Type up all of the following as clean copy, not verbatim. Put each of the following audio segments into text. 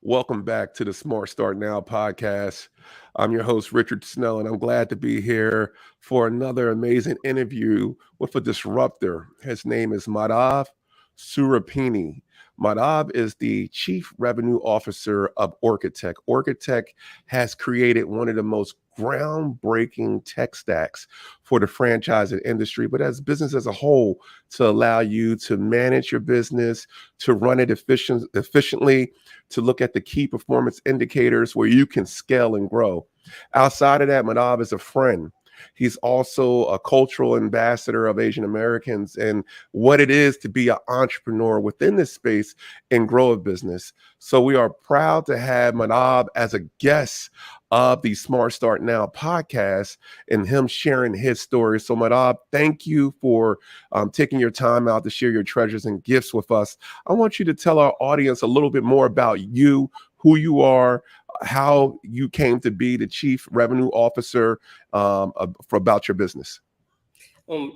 Welcome back to the Smart Start Now podcast. I'm your host, Richard Snell, and I'm glad to be here for another amazing interview with a disruptor. His name is Madhav Surapeni. Madhav is the Chief Revenue Officer of Orchatect. Orchatect has created one of the most groundbreaking tech stacks for the franchising industry, but as business as a whole, to allow you to manage your business, to run it efficiently, to look at the key performance indicators where you can scale and grow. Outside of that, Madhav is a friend. He's also a cultural ambassador of Asian Americans and what it is to be an entrepreneur within this space and grow a business. So we are proud to have Madhav as a guest of the Smart Start Now podcast and him sharing his story. So Madhav, thank you for taking your time out to share your treasures and gifts with us. I want you to tell our audience a little bit more about you, who you are, how you came to be the Chief Revenue Officer for about your business.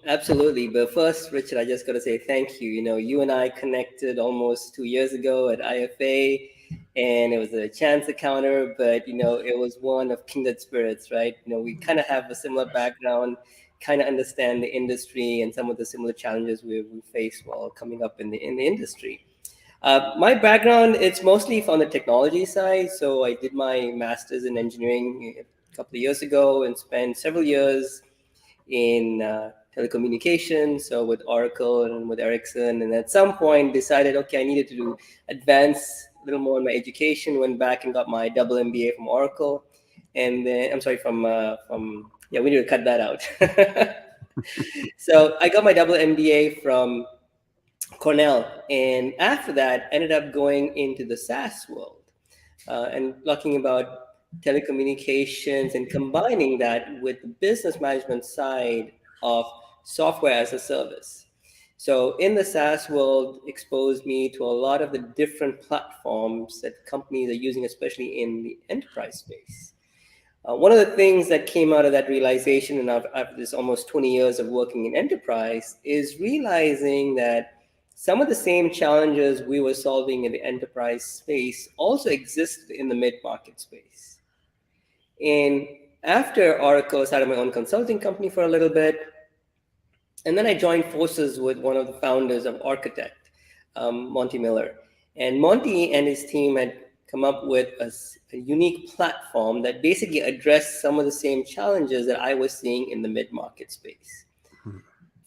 Absolutely. But first, Richard, I just got to say thank you. You and I connected almost 2 years ago at IFA, and it was a chance encounter, but, it was one of kindred spirits, right? We kind of have a similar background, kind of understand the industry and some of the similar challenges we face while coming up in the industry. My background, it's mostly from the technology side. So I did my master's in engineering a couple of years ago and spent several years in telecommunications, so with Oracle and with Ericsson. And at some point decided, okay, I needed to advance a little more in my education, went back and got my double MBA from Oracle. And then, I'm sorry, yeah, we need to cut that out. So I got my double MBA from Cornell, and after that ended up going into the SaaS world and talking about telecommunications and combining that with the business management side of software as a service. So in the SaaS world, exposed me to a lot of the different platforms that companies are using, especially in the enterprise space. One of the things that came out of that realization, and after this almost 20 years of working in enterprise, is realizing that some of the same challenges we were solving in the enterprise space also exist in the mid-market space. And after Oracle, I started my own consulting company for a little bit. And then I joined forces with one of the founders of Orchatect, Monty Miller. And Monty and his team had come up with a unique platform that basically addressed some of the same challenges that I was seeing in the mid-market space.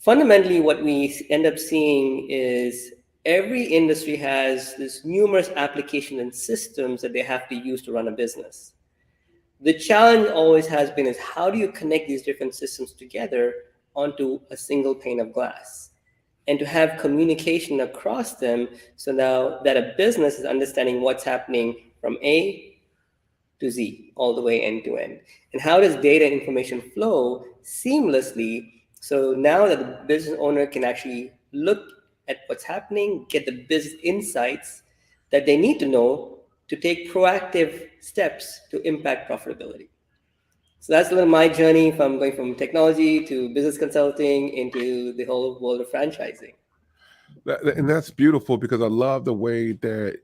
Fundamentally, what we end up seeing is every industry has this numerous applications and systems that they have to use to run a business. The challenge always has been is how do you connect these different systems together onto a single pane of glass and to have communication across them so now that a business is understanding what's happening from A to Z all the way end to end. And how does data and information flow seamlessly so now that the business owner can actually look at what's happening, get the business insights that they need to know to take proactive steps to impact profitability. So that's a little my journey from going from technology to business consulting into the whole world of franchising. And that's beautiful because I love the way that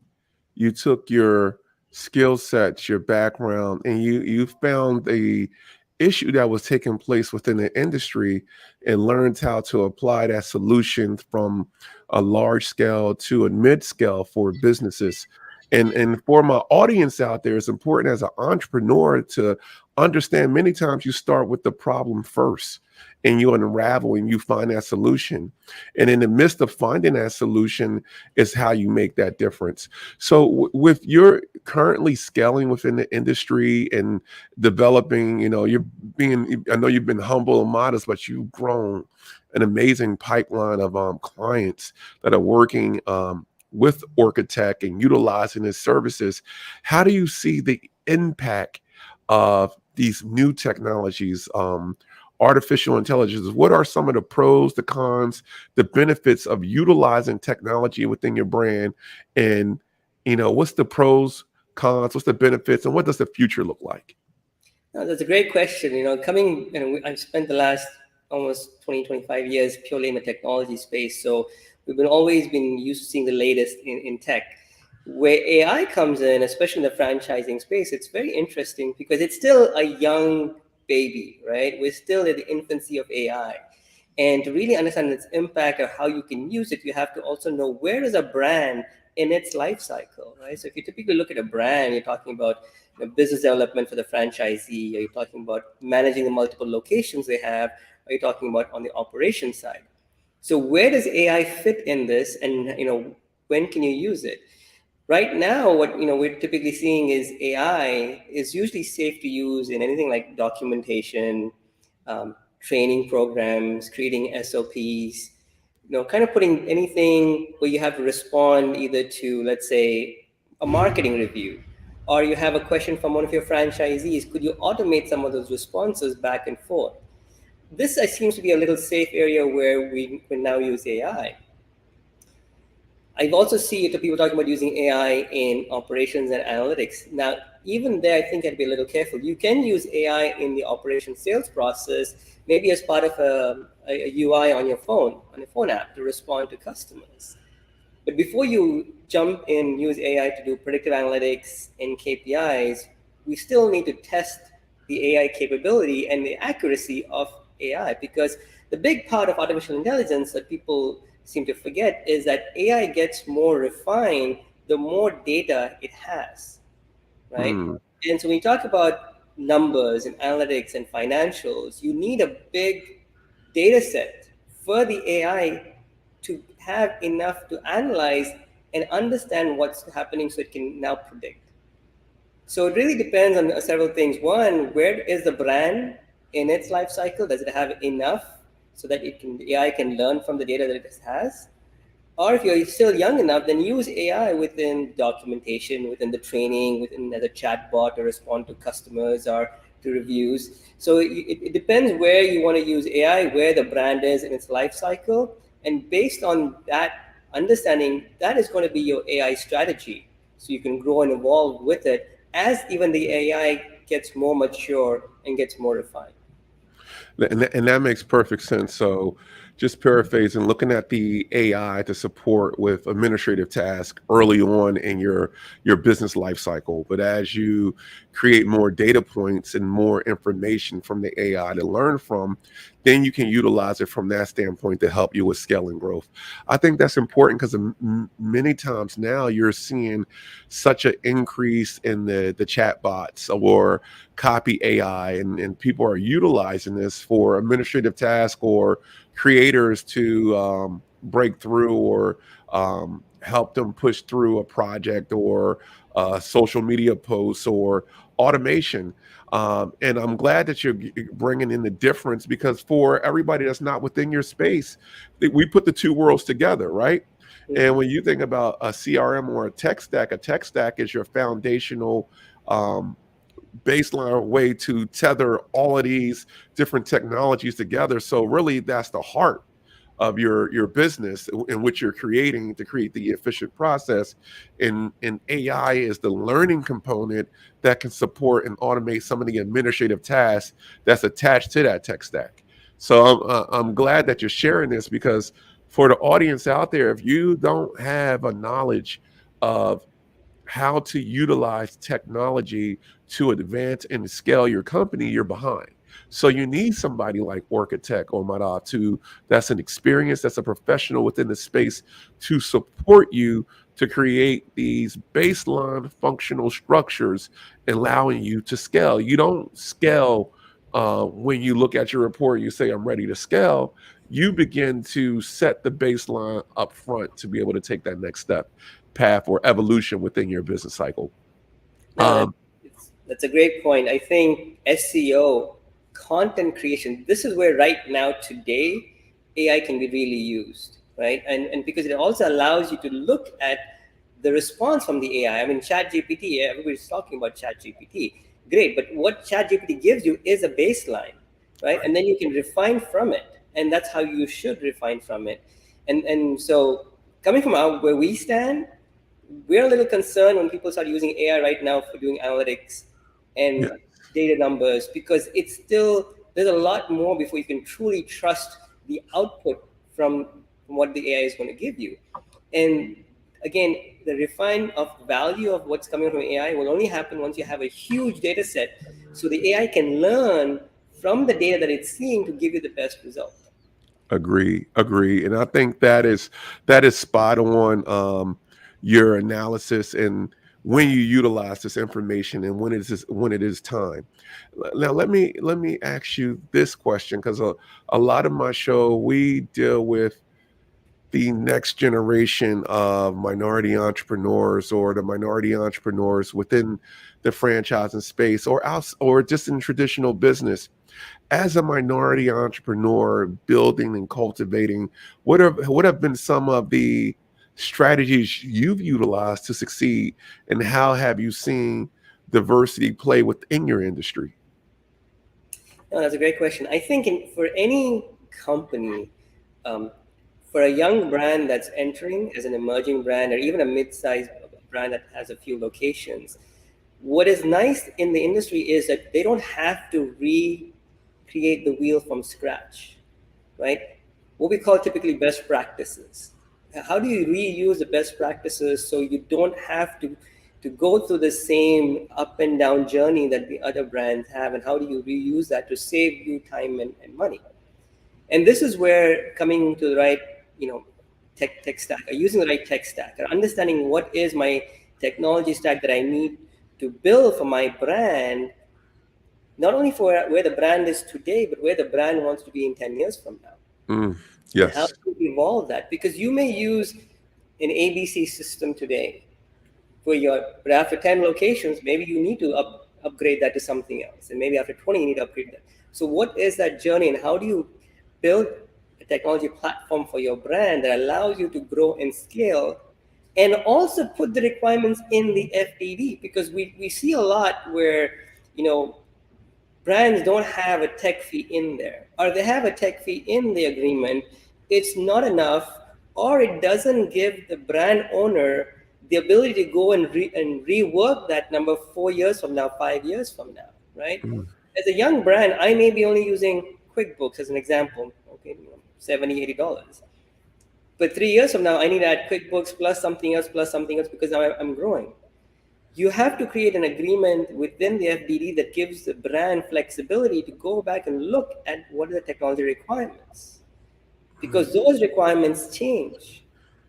you took your skill sets, your background, and you found a issue that was taking place within the industry and learned how to apply that solution from a large scale to a mid scale for businesses. And for my audience out there, it's important as an entrepreneur to understand many times you start with the problem first and you unravel and you find that solution. And in the midst of finding that solution is how you make that difference. So with your currently scaling within the industry and developing, I know you've been humble and modest, but you've grown an amazing pipeline of clients that are working with Orchatect and utilizing his services. How do you see the impact of these new technologies, artificial intelligence? What are some of the pros, the cons, the benefits of utilizing technology within your brand? And, what's the pros, cons, what's the benefits, and what does the future look like? No, that's a great question. I've spent the last almost 20, 25 years purely in the technology space. So we've always been used to seeing the latest in tech. Where AI comes in, especially in the franchising space, it's very interesting because it's still a young baby, right? We're still at the infancy of AI. And to really understand its impact or how you can use it, you have to also know where is a brand in its life cycle, right? So if you typically look at a brand, you're talking about business development for the franchisee, or you're talking about managing the multiple locations they have, or you're talking about on the operation side. So where does AI fit in this, and when can you use it? Right now, what we're typically seeing is AI is usually safe to use in anything like documentation, training programs, creating SOPs, kind of putting anything where you have to respond either to, let's say, a marketing review, or you have a question from one of your franchisees. Could you automate some of those responses back and forth? This seems to be a little safe area where we can now use AI. I've also seen people talking about using AI in operations and analytics. Now, even there, I think I'd be a little careful. You can use AI in the operation sales process, maybe as part of a UI on your phone app to respond to customers. But before you jump in, use AI to do predictive analytics and KPIs, we still need to test the AI capability and the accuracy of AI, because the big part of artificial intelligence that people seem to forget is that AI gets more refined the more data it has, right? Hmm. And so when you talk about numbers and analytics and financials, you need a big data set for the AI to have enough to analyze and understand what's happening so it can now predict. So it really depends on several things. One, where is the brand in its life cycle? Does it have enough so that the AI can learn from the data that it has? Or if you're still young enough, then use AI within documentation, within the training, within as a chatbot to respond to customers or to reviews. So it depends where you want to use AI, where the brand is in its life cycle. And based on that understanding, that is going to be your AI strategy. So you can grow and evolve with it as even the AI gets more mature and gets more refined. And that makes perfect sense. So, just paraphrasing, looking at the AI to support with administrative tasks early on in your business life cycle, but as you create more data points and more information from the AI to learn from, then you can utilize it from that standpoint to help you with scaling growth. I think that's important because many times now you're seeing such an increase in the chat bots or copy AI, and people are utilizing this for administrative tasks or creators to break through or help them push through a project or social media posts or automation. And I'm glad that you're bringing in the difference because for everybody that's not within your space, we put the two worlds together, right? And when you think about a CRM or a tech stack is your foundational um, baseline way to tether all of these different technologies together. So really that's the heart of your business in which you're creating to create the efficient process. And AI is the learning component that can support and automate some of the administrative tasks that's attached to that tech stack. So I'm glad that you're sharing this because for the audience out there, if you don't have a knowledge of how to utilize technology to advance and scale your company, you're behind. So you need somebody like Orchatect or Madhav to that's an experience, that's a professional within the space to support you to create these baseline functional structures, allowing you to scale. You don't scale when you look at your report, you say, I'm ready to scale. You begin to set the baseline up front to be able to take that next step path or evolution within your business cycle. No, Um, that's a great point. I think SEO, content creation, this is where right now today AI can be really used, right? And because it also allows you to look at the response from the AI. I mean, ChatGPT, everybody's talking about ChatGPT. Great, but what ChatGPT gives you is a baseline, right? right. And then you can refine from it, and that's how you should refine from it. And so coming from where we stand, we're a little concerned when people start using AI right now for doing analytics and Yeah. data numbers, because it's still there's a lot more before you can truly trust the output from what the AI is going to give you. And Again, the refine of value of what's coming from AI will only happen once you have a huge data set, so the AI can learn from the data that it's seeing to give you the best result. Agree, agree, and I think that is spot on. Your analysis and when you utilize this information and when it is time. Now let me ask you this question, because a lot of my show we deal with the next generation of minority entrepreneurs, or the minority entrepreneurs within the franchising space, or else, or just in traditional business. As a minority entrepreneur building and cultivating, what have been some of the strategies you've utilized to succeed, and how have you seen diversity play within your industry? No, that's a great question. I think for any company, um, for a young brand that's entering as an emerging brand, or even a mid-sized brand that has a few locations, what is nice in the industry is that they don't have to recreate the wheel from scratch, right? What we call typically best practices. How do you reuse the best practices so you don't have to go through the same up and down journey that the other brands have, and how do you reuse that to save you time and money? And this is where coming to the right, you know, tech stack, or using the right tech stack, or understanding what is my technology stack that I need to build for my brand, not only for where the brand is today, but where the brand wants to be in 10 years from now, Mm, and how yes. to evolve that. Because you may use an ABC system today for your, but after 10 locations, maybe you need to upgrade that to something else. And maybe after 20, you need to upgrade that. So what is that journey, and how do you build a technology platform for your brand that allows you to grow and scale, and also put the requirements in the FDD? Because we see a lot where, you know, brands don't have a tech fee in there, or they have a tech fee in the agreement. It's not enough, or it doesn't give the brand owner the ability to go and rework that number 4 years from now, 5 years from now, right? Mm, As a young brand, I may be only using QuickBooks as an example, okay, $70, $80. But 3 years from now, I need to add QuickBooks plus something else, because now I'm growing. You have to create an agreement within the FDD that gives the brand flexibility to go back and look at what are the technology requirements, because those requirements change.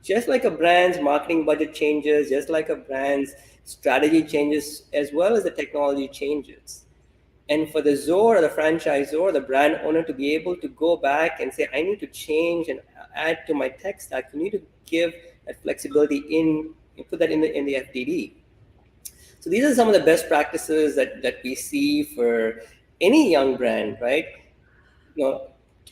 Just like a brand's marketing budget changes, just like a brand's strategy changes, as well as the technology changes. And for the ZOR or the franchisor or the brand owner to be able to go back and say, I need to change and add to my tech stack, you need to give that flexibility in, put that in the FDD. So these are some of the best practices that we see for any young brand, right? You know,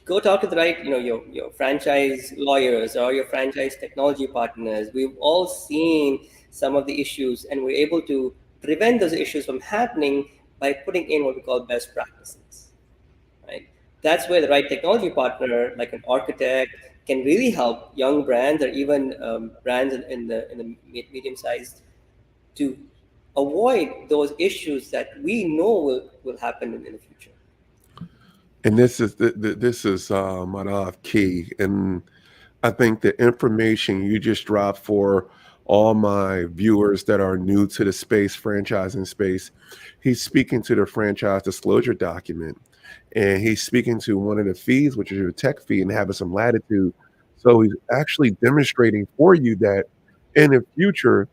go talk to the right, your franchise lawyers or your franchise technology partners. We've all seen some of the issues, and we're able to prevent those issues from happening by putting in what we call best practices, right? That's where the right technology partner, like an architect, can really help young brands, or even brands in the medium sized, to avoid those issues that we know will happen in the future. and this is Manav key, and I think the information you just dropped for all my viewers that are new to the space, franchising space, he's speaking to the franchise disclosure document, and he's speaking to one of the fees, which is your tech fee, and having some latitude. So he's actually demonstrating for you that in the future,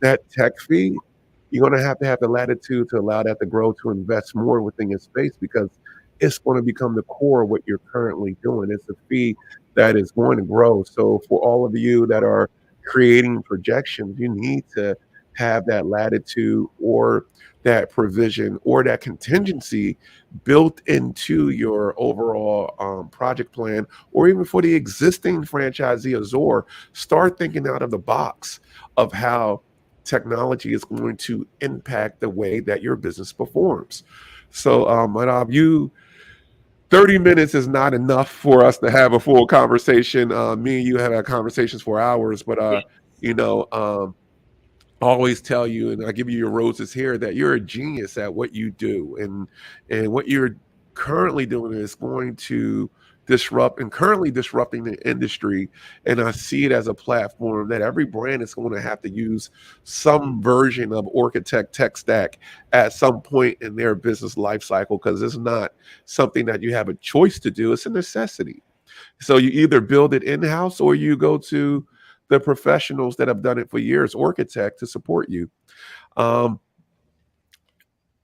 that tech fee, you're going to have the latitude to allow that to grow, to invest more within your space, because it's going to become the core of what you're currently doing. It's a fee that is going to grow. So for all of you that are creating projections, you need to have that latitude, or that provision, or that contingency built into your overall project plan, or even for the existing franchisee Azor. Start thinking out of the box of how technology is going to impact the way that your business performs. So, Madhav, 30 minutes is not enough for us to have a full conversation. Me and you have had conversations for hours, but Yeah. you know, I always tell you, and I give you your roses here, that you're a genius at what you do, and what you're currently doing is going to disrupt and currently disrupting the industry. And I see it as a platform that every brand is going to have to use some version of Orchatect tech stack at some point in their business life cycle, because it's not something that you have a choice to do, it's a necessity. So you either build it in house or you go to the professionals that have done it for years, Orchatect, to support you. Um,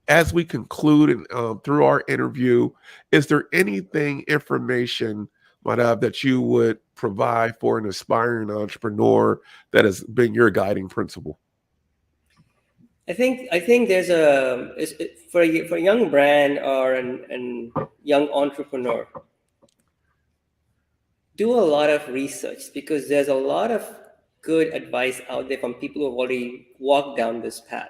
as we conclude and through our interview, is there anything, information, Madhav, that you would provide for an aspiring entrepreneur that has been your guiding principle? I think there's for a young brand or an young entrepreneur, do a lot of research because there's a lot of good advice out there from people who have already walked down this path.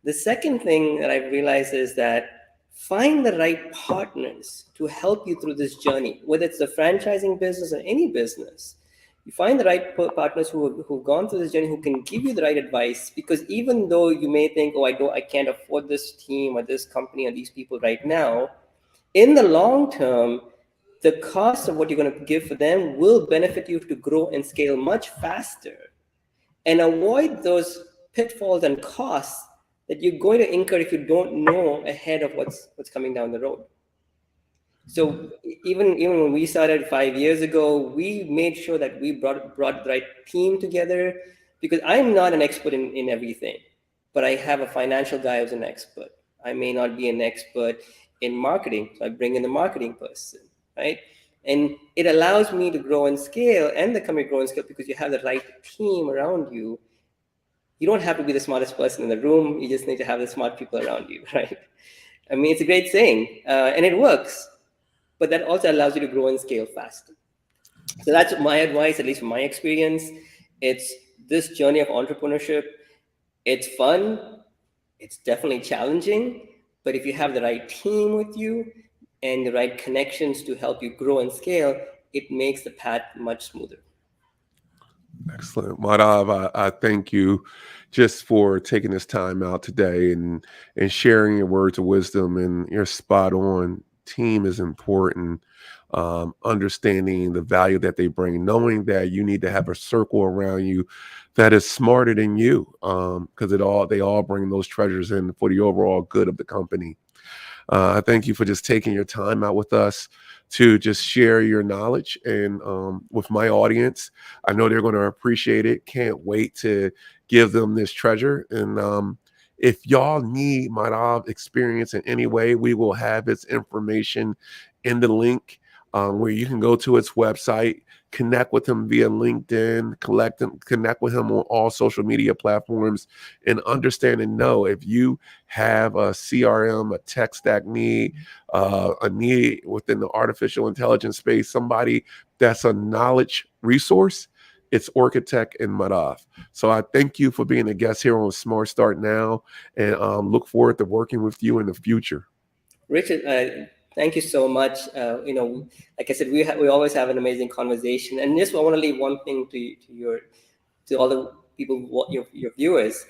The second thing that I've realized is that find the right partners to help you through this journey, whether it's the franchising business or any business. You find the right partners who've gone through this journey who can give you the right advice. Because even though you may think, oh, I can't afford this team or this company or these people right now, in the long term, the cost of what you're going to give for them will benefit you to grow and scale much faster and avoid those pitfalls and costs that you're going to incur if you don't know ahead of what's coming down the road. So even when we started 5 years ago, we made sure that we brought the right team together, because I'm not an expert in everything, but I have a financial guy who's an expert. I may not be an expert in marketing, so I bring in the marketing person, right? And it allows me to grow and scale, and the company grow and scale, because you have the right team around you. You don't have to be the smartest person in the room. You just need to have the smart people around you, right? I mean, it's a great saying, and it works, but that also allows you to grow and scale faster. So that's my advice, at least from my experience. It's this journey of entrepreneurship. It's fun. It's definitely challenging, but if you have the right team with you and the right connections to help you grow and scale, it makes the path much smoother. Excellent. Madhav, I thank you just for taking this time out today and sharing your words of wisdom. And you're spot on. Team is important. Understanding the value that they bring, knowing that you need to have a circle around you that is smarter than you, because they all bring those treasures in for the overall good of the company. I thank you for just taking your time out with us to just share your knowledge and with my audience. I know they're going to appreciate it. Can't wait to give them this treasure. And if y'all need Madhav experience in any way, we will have its information in the link where you can go to its website, connect with him via LinkedIn, connect with him on all social media platforms, and understand and know if you have a CRM, a tech stack need, a need within the artificial intelligence space, somebody that's a knowledge resource, it's Orchatect and Madhav. So I thank you for being a guest here on Smart Start Now, and look forward to working with you in the future. Richard, thank you so much. Like I said, we always have an amazing conversation. And just I want to leave one thing to all the people, your viewers.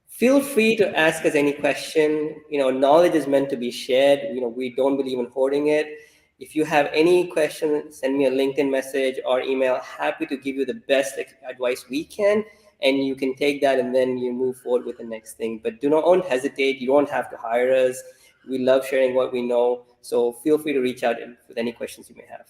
Feel free to ask us any question. Knowledge is meant to be shared. We don't believe in hoarding it. If you have any question, send me a LinkedIn message or email. Happy to give you the best advice we can, and you can take that and then you move forward with the next thing. But don't hesitate. You don't have to hire us. We love sharing what we know. So feel free to reach out with any questions you may have.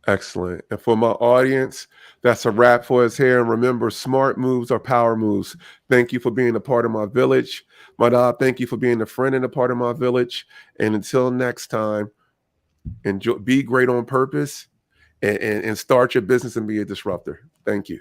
Excellent. And for my audience, that's a wrap for us here. And remember, smart moves are power moves. Thank you for being a part of my village. Madhav, thank you for being a friend and a part of my village. And until next time, enjoy, be great on purpose, and start your business and be a disruptor. Thank you.